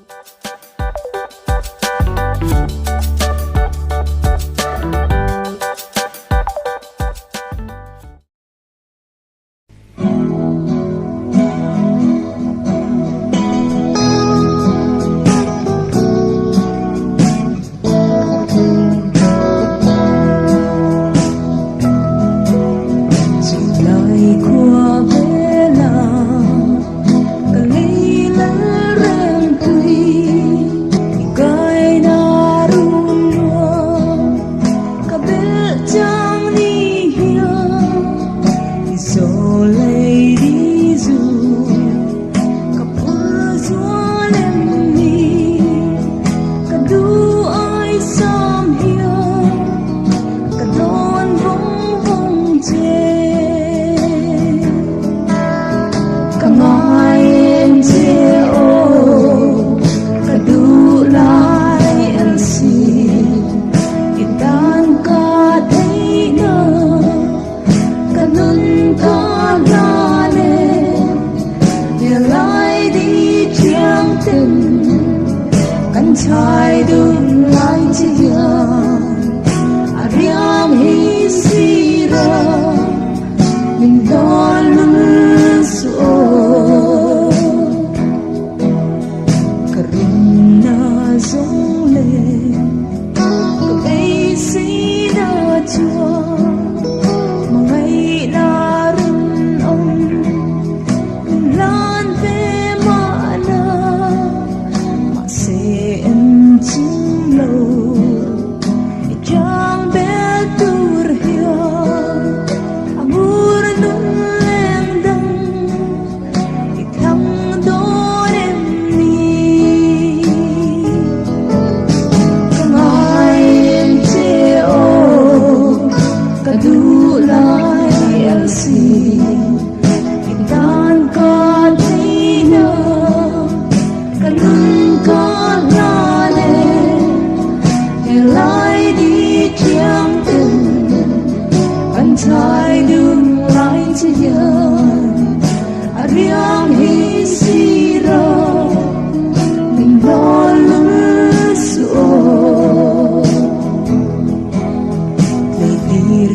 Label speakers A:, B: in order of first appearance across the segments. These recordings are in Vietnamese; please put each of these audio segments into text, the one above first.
A: Hãy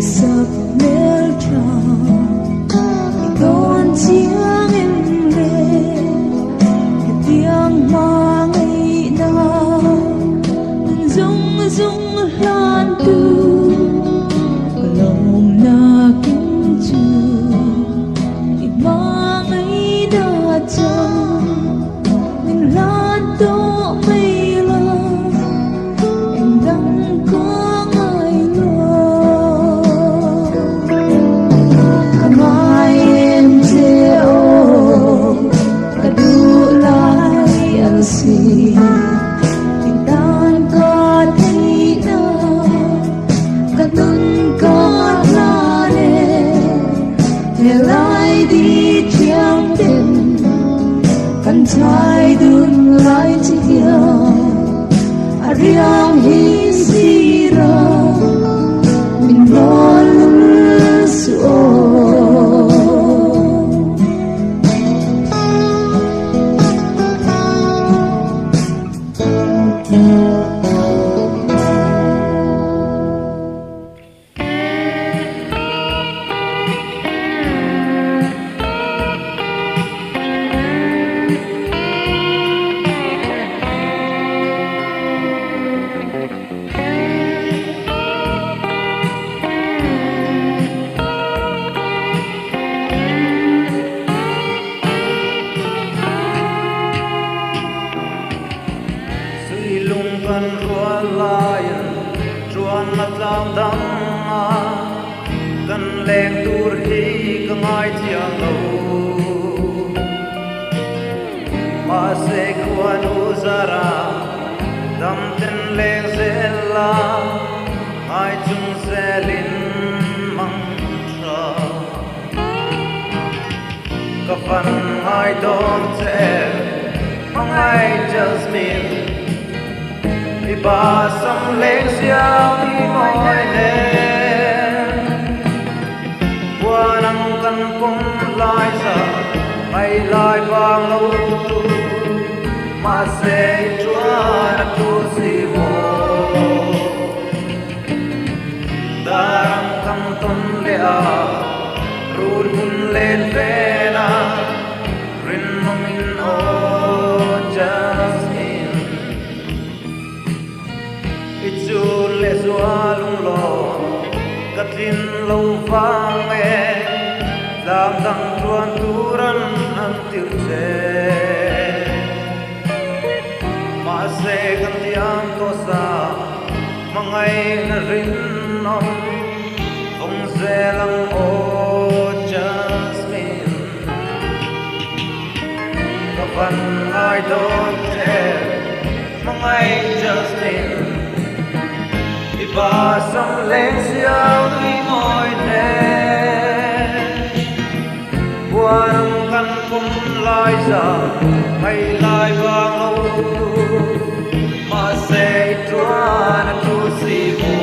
A: subscribe cho kênh Ghiền Mì Gõ để không bỏ
B: ma se chuan tu si mo darang kam ton le a rul hun len ve na rin no min o jasmine ichu le zua lung lo katin lo vang e lam dang chuan turan an tir che ma se kan tiam to sa mangai na rin nom ong se lang o jasmine ka van ai don che mangai jasmine iba sam leng siao ni moi ne buang kan kum lai sa mai lai bang lo ma se tuan tu si mo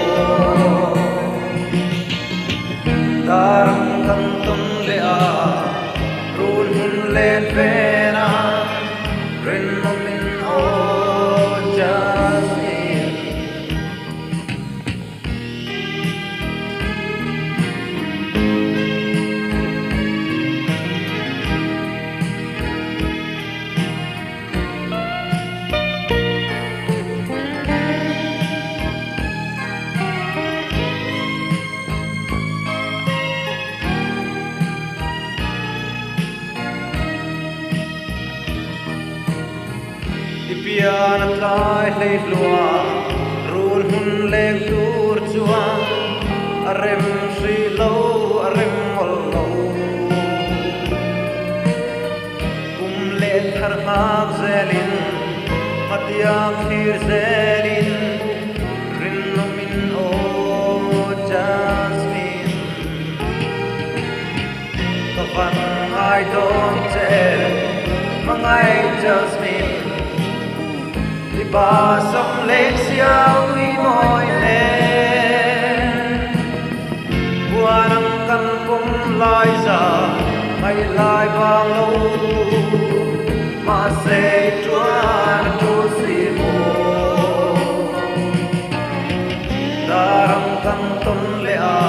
B: darang kan ton le a rul hun len ve na ren no min o jasmine pian lai lei lua rul hun le tur chua arem sri lo arem mol lo kum le thar ha zelin matia khir zelin rin no min o jasmine ka van ai don't tell mangai jasmine ba som lên xiao uy moi ne buanang kan kum lai za mai lai bang lo ma se chuan tu si mo darang kan ton le a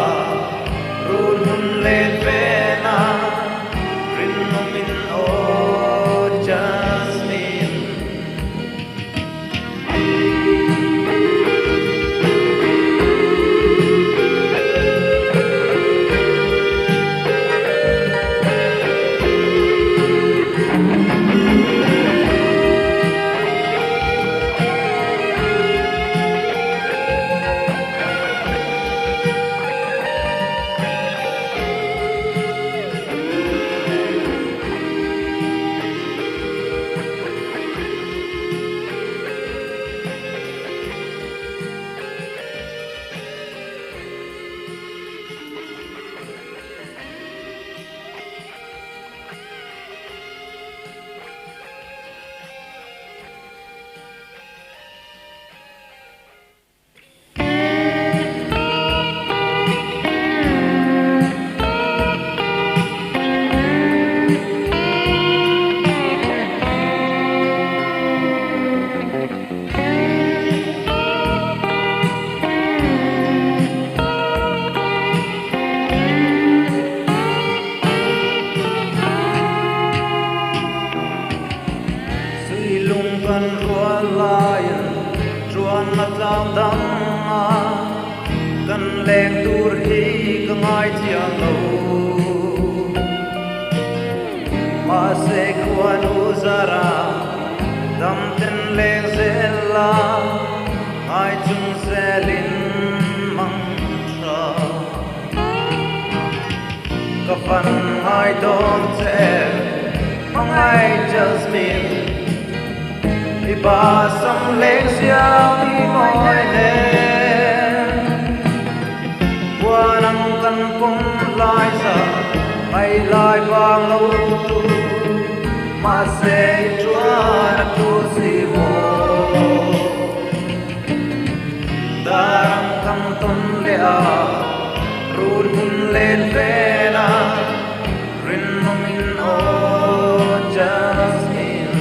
B: rul hun len ve na rin no min o jasmine kan ruan layan ruan matlam dam ma kan leng tur hi ka ngai chiang lo ma se kwan uzara dam ten leng zela ai chung selin mang tra ka fan ai don't tell mangai jasmine iba sam leng siao ni moi ne buanang kan kum lai sa mai lai bang lo ma se chuan tu si mo darang kam ton le a rul hun len ve na rin no min o jasmine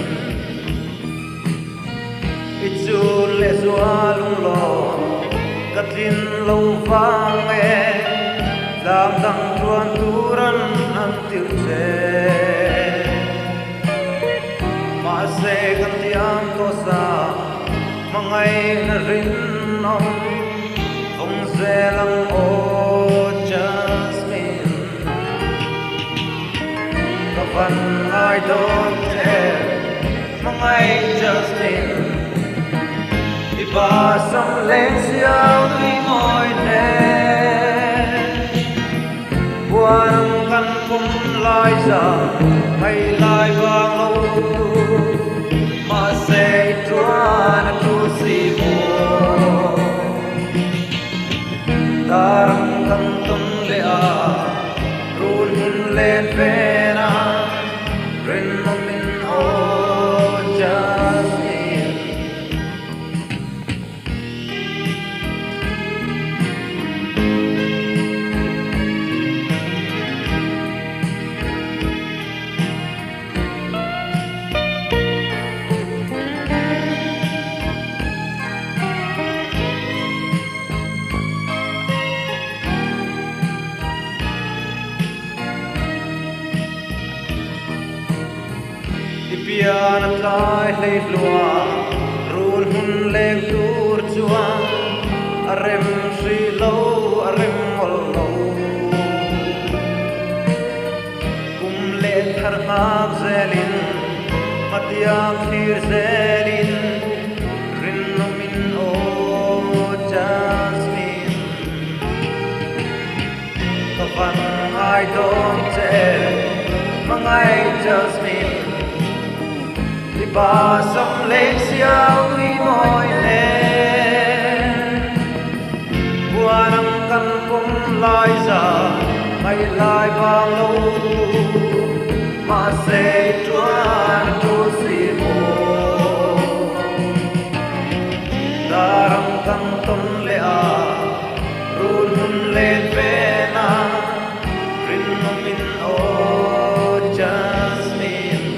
B: Ichun le zua lung lo katin lo vang e dam dang tuan turan an tir che ma se kan tiam ko sa mangai na rin nom ong se lang o jasmine kapan ai dog che mangai jasmine Iba sang lên siêu tuy mỏi nè buồn căn cũng lại giờ hay lại vang lâu mà sẽ chuan tu si mùa ta răng căn tung lệ à run lên về na rin mong min ô Pian lai lei lua run hun leng tur chua arem sri lo arem mol lo kum le thar ngak zelin matia khir zelin rin no min o jasmine kapan ai dong che mangai jasmine Iba sang lên siêu uy mỏi nè buồn ang căn cũng lại giờ hay lại vang lâu mà sẽ chuan tu si mô ta răng căn tâm lệ à run hun lên về na rin no min o jasmine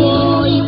A: Boy,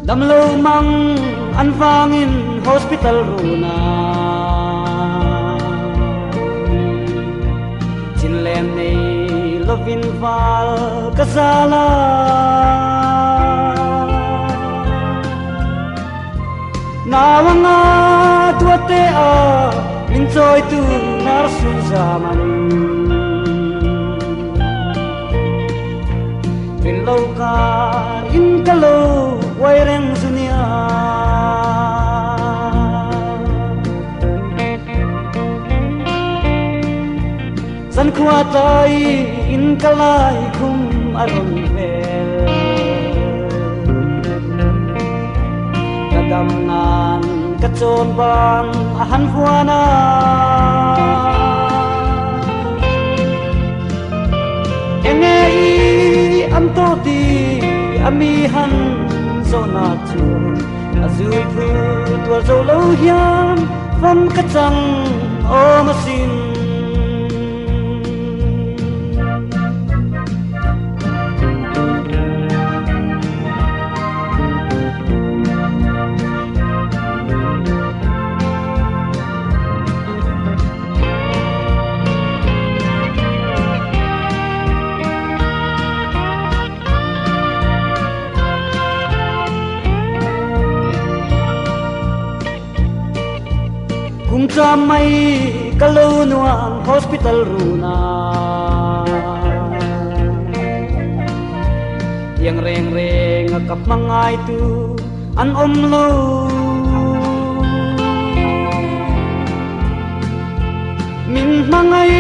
C: damlo mang anfangin hospital runa chinlem nei lovin val kasala nawanga tuate a minchoi tu narsu zaman in lâu ka in ka lâu quay reng dunia san khua tai in ka lai khum aron vel kadam nan ka chon bang a han fuana enge i am to ti ami han zo na chu azu phu tua zo lo hiam van ka chang o ma sin kung cha mai kalau nuang hospital runa yang reng reng kap mangai tu an om lo min mangai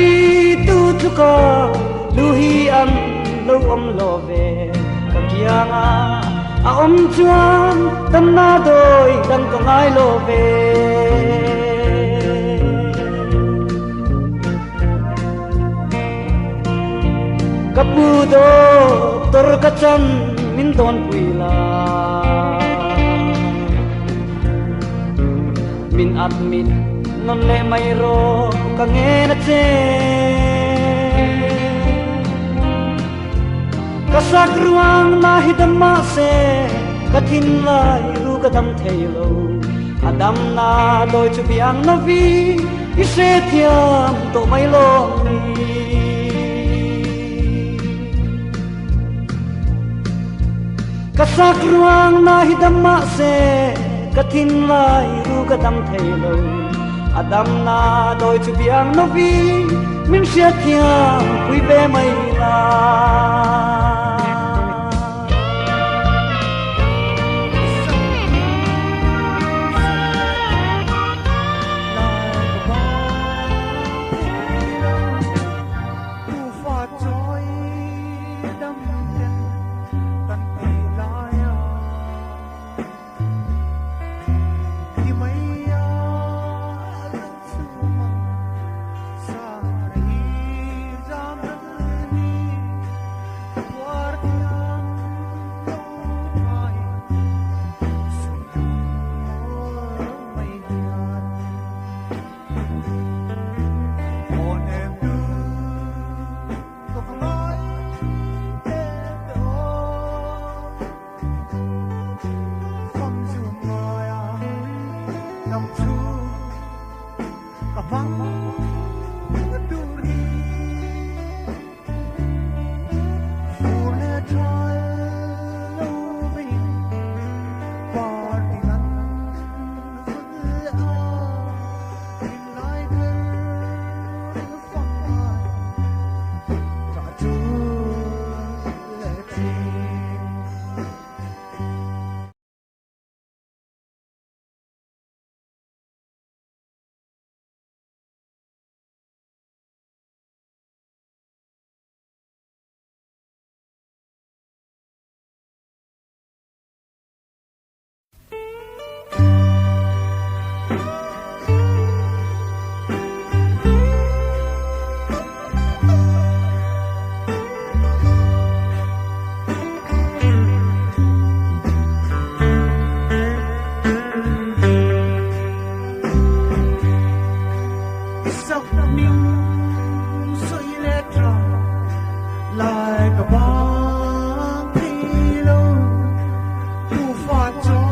C: tu tu ka luhi an lo om lo ve ka kianga a om chuan tam na doi dang ka ngai lo ve kapudo tor kachan min don puila min admit non le mai ro ka nge na che kasak ruang na hidama se kathin lai ru kadam thailo adam na doi chu biang na vi ise thiam to mai lo ni kasak ruang na hidama se kathin lai ru kadam thailo adam na doi chu biang no vi min sia thiam pui be mai la like a bomb pillow, too far to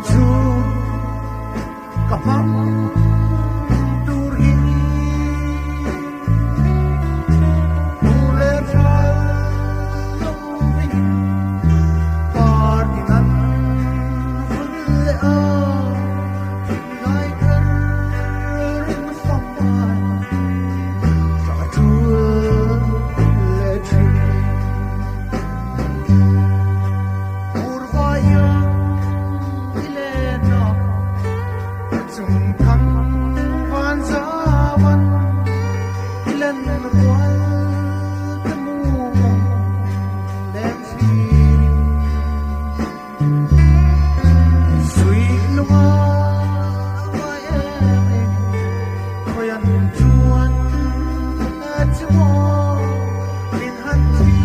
D: chu kapam turhi ule tral lovi partinan fulle a ngai kar rin famai sa chu le tri urvaya ilena chung thang van zawan ilan rwal tamu lem fi sui lunga wa e koyan chuan na chmo min han fi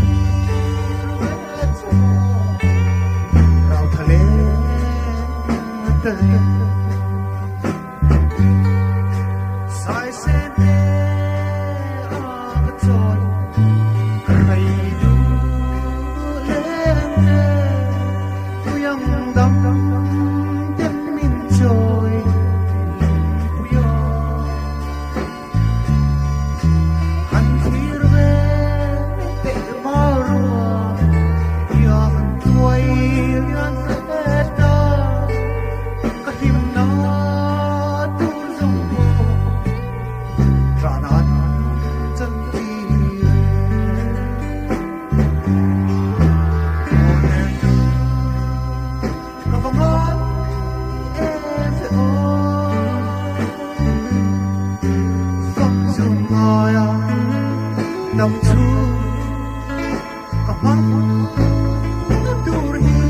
D: ruwa chmo rau thale ta sai sen ne a choi kai du le ne uyang dam tem min choi uyo han thir ve te ma ro ya tuai yan se ta ka him na tu zong bo ra nan chân ti ka vong lon e se o phong dung ya nam chu ka pam tur hi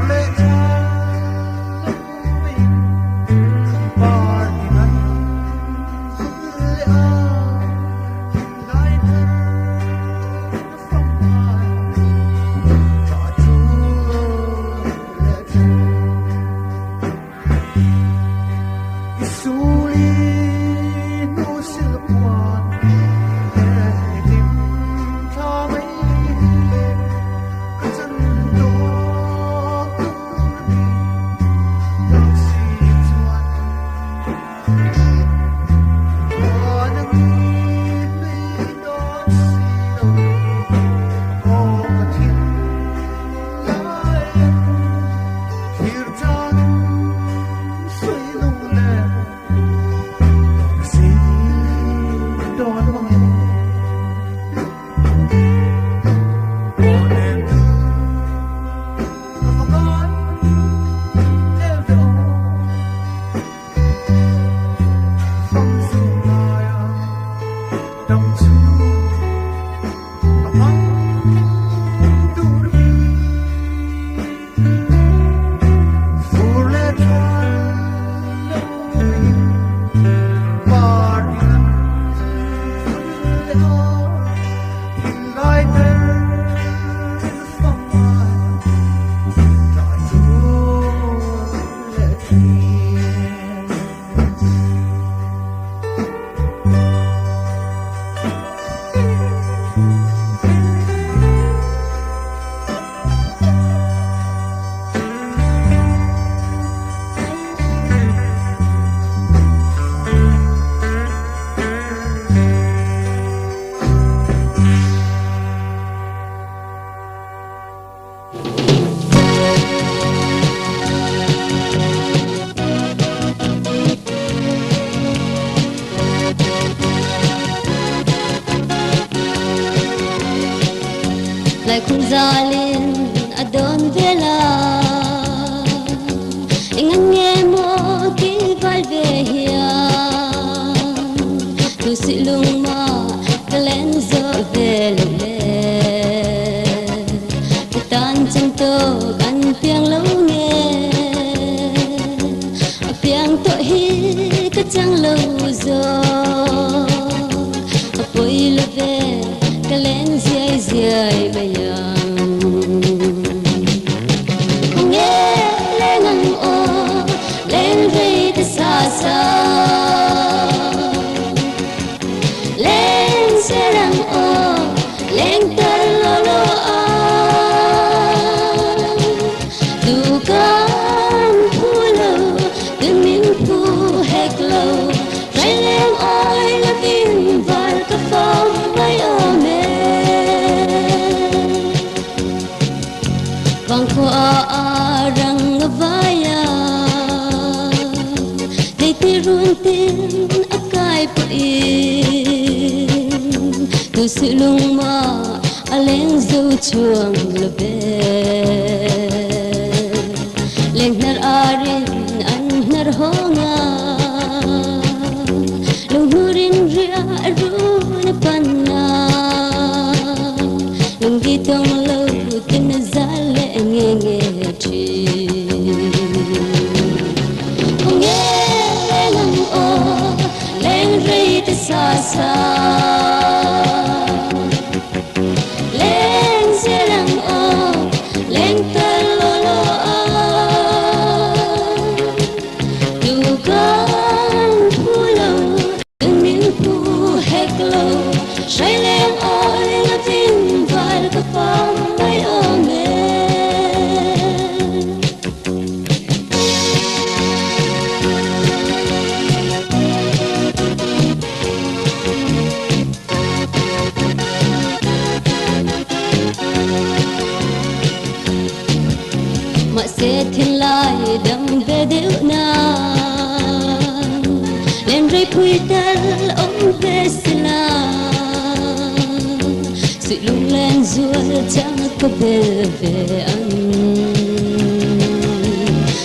D: le cha partinan fulle a ngai kar famai sa chu le tri isuli no silpuan tim tha mai ka chan do tu si chuan
E: lại khung gia lên adon vela anh nghe mô kí vai về hiền tu sĩ lung ma ta lên giờ về lung lệ ta tan chân tôกันเพียงlâu ngheเพียง tội hi cái trăng lâu rồi bôi lơ về cái lên dây dây bây giờ nghe lên ngân ô lên về ta xa xa lên xe răng ô lên ta lô lô tin akai po in tu sự lung ma aleng dâu chuang lebe leng nar arin an nar honga lung nurin ria run panna lung gitong lo tin zale ngenge chi sa sa lên xe lăng ô lên tân lô lô dù con phu lâu từng miếng phu hết lâu say lên ôi là tin và các phong bay ôm sẽ thiên lai đâm về điệu nàng lên rơi phui tal ông về sila sự lung lên ruột chẳng có về về ăn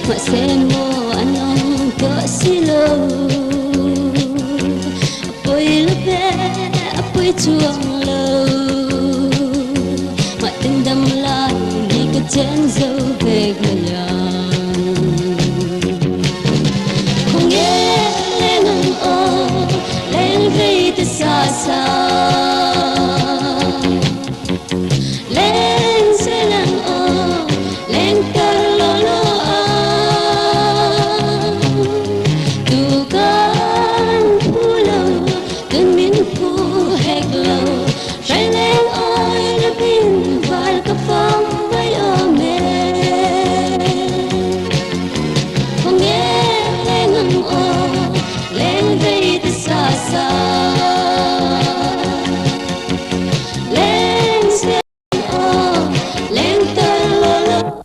E: mà sẽ mua ăn ông có xí lô bôi lớp bé bôi chuông lâu mà tình đâm lại đi cái chén dâu về người nhà không nghe lên ngân ô lên rây từ xa xa lên xe lăng ô lên cờ lô lô tu con phu lâu từng miếng phu hết lâu say lên ôi đã pin và các phong bay ôm không nghe lên ngân ô lên rây từ xa xa lên xe ô lên tơ lô lô.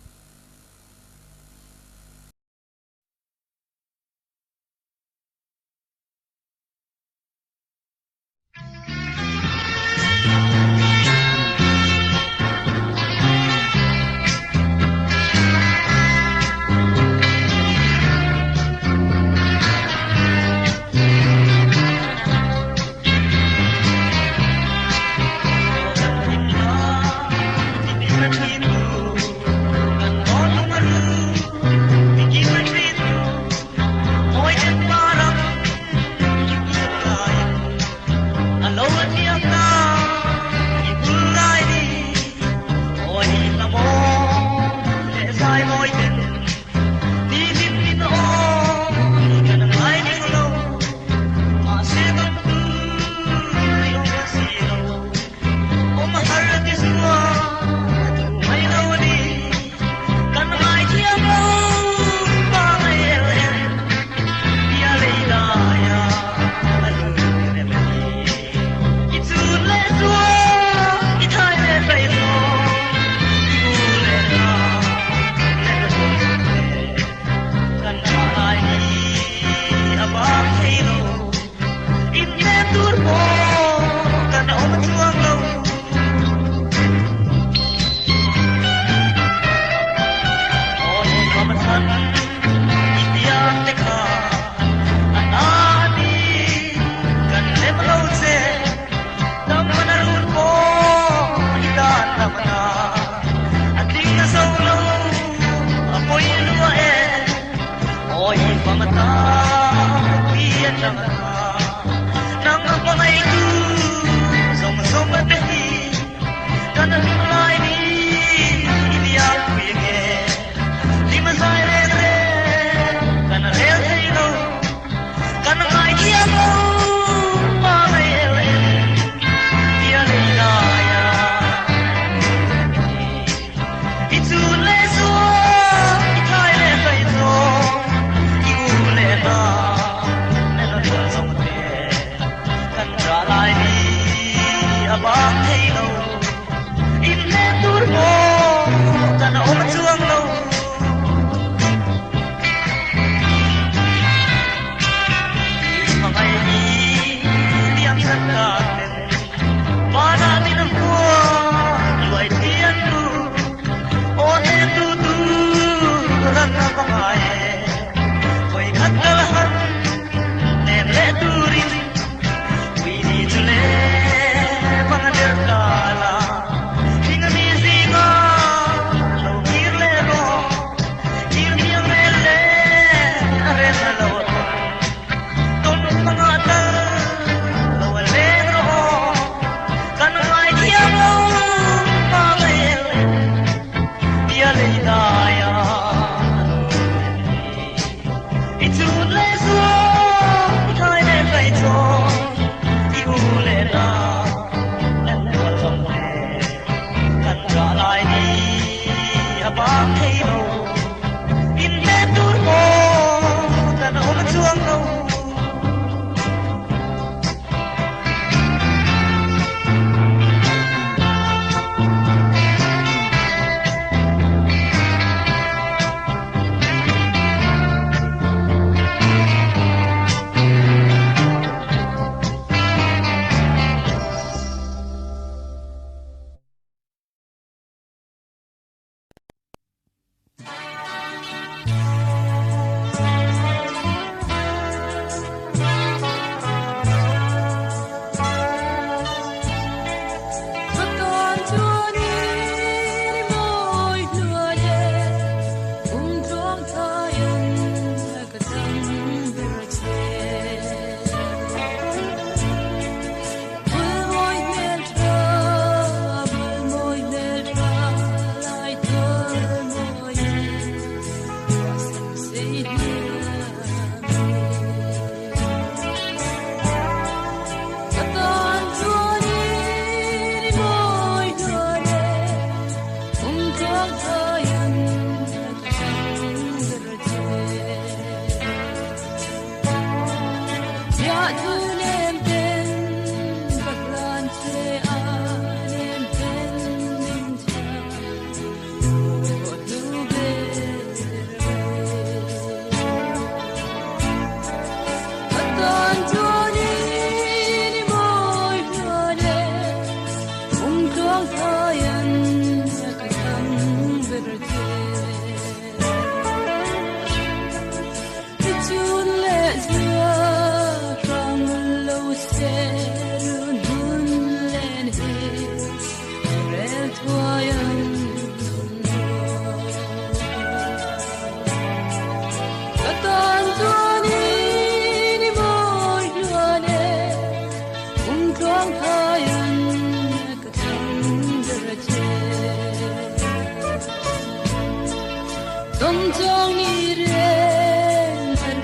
E: trong ni re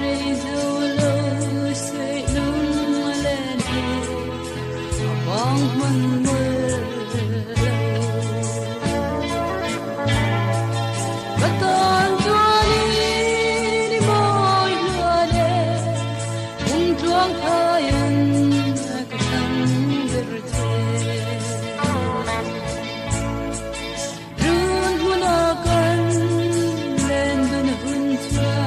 E: re zo lo say lung lên bong man mơ bắt tan cho ni môi lúa đê cùng chuông thay anh cái tâm berde run hunakan lên dun hun chua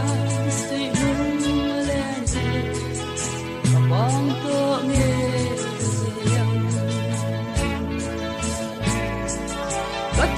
E: say lung lên bong to nghe yang bắt